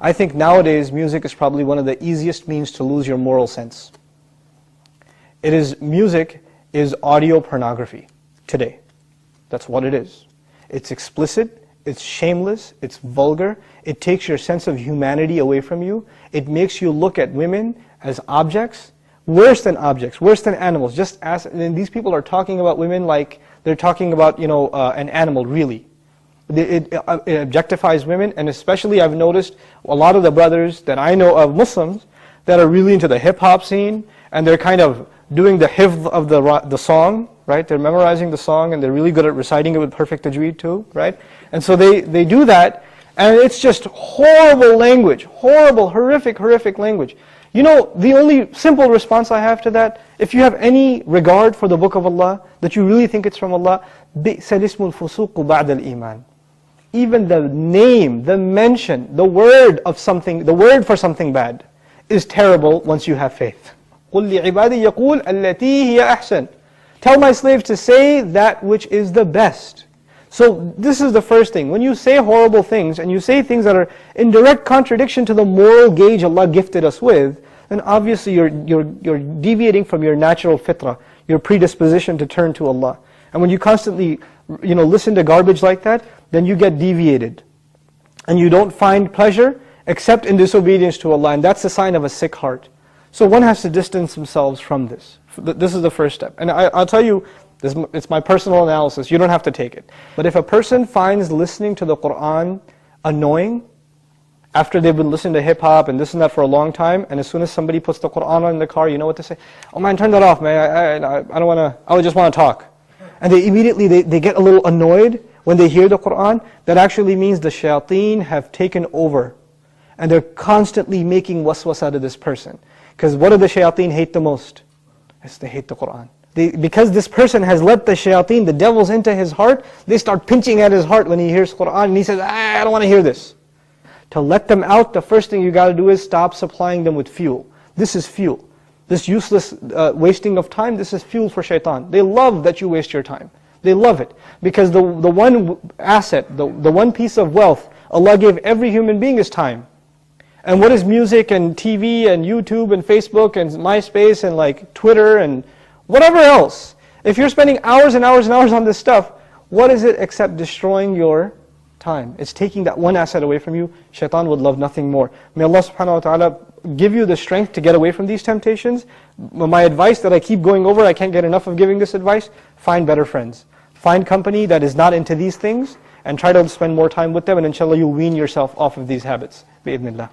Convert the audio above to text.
I think nowadays music is probably one of the easiest means to lose your moral sense. Music is audio pornography today. That's what it is. It's explicit, it's shameless, it's vulgar, it takes your sense of humanity away from you, it makes you look at women as objects, worse than animals. Just as, and these people are talking about women like they're talking about, an animal, really. It objectifies women, and especially I've noticed a lot of the brothers that I know of, Muslims, that are really into the hip-hop scene, and they're kind of doing the hifz of the song, right? They're memorizing the song, and they're really good at reciting it with perfect tajweed too, right? And so they do that, and it's just horrible language, horrible, horrific language. The only simple response I have to that, if you have any regard for the Book of Allah, that you really think it's from Allah, بِئْسَ الْإِسْمُ الْفُسُوقُ بَعْدَ الْإِيمَانِ. Even the name, the mention, the word for something bad is terrible once you have faith. قُلْ لِعِبَادِي يَقُولْ الَّتِي هِيَ أَحْسَنُ. Tell my slaves to say that which is the best. So this is the first thing. When you say horrible things, and you say things that are in direct contradiction to the moral gauge Allah gifted us with, then obviously you're deviating from your natural fitrah, your predisposition to turn to Allah. And when you constantly listen to garbage like that, then you get deviated. And you don't find pleasure except in disobedience to Allah, and that's a sign of a sick heart. So one has to distance themselves from this. This is the first step. And I'll tell you, it's my personal analysis, you don't have to take it. But if a person finds listening to the Qur'an annoying, after they've been listening to hip-hop and this and that for a long time, and as soon as somebody puts the Qur'an on in the car, you know what to say? Oh man, turn that off, man, I don't want to, I just want to talk. And they immediately, they get a little annoyed when they hear the Qur'an. That actually means the shayateen have taken over. And they're constantly making waswasa to this person. Because what do the shayateen hate the most? They hate the Qur'an. Because this person has let the shayateen, the devils, into his heart, they start pinching at his heart when he hears Qur'an, and he says, I don't want to hear this. To let them out, the first thing you got to do is stop supplying them with fuel. This is fuel. This useless wasting of time, this is fuel for shaitan. They love that you waste your time. They love it. Because the one asset, the one piece of wealth Allah gave every human being is time. And what is music and TV and YouTube and Facebook and MySpace and like Twitter and whatever else? If you're spending hours and hours and hours on this stuff, what is it except destroying your time? It's taking that one asset away from you. Shaitan would love nothing more. May Allah subhanahu wa ta'ala give you the strength to get away from these temptations. My advice that I keep going over, I can't get enough of giving this advice, find better friends. Find company that is not into these things and try to spend more time with them, and inshallah you'll wean yourself off of these habits. Bi-idhnillah.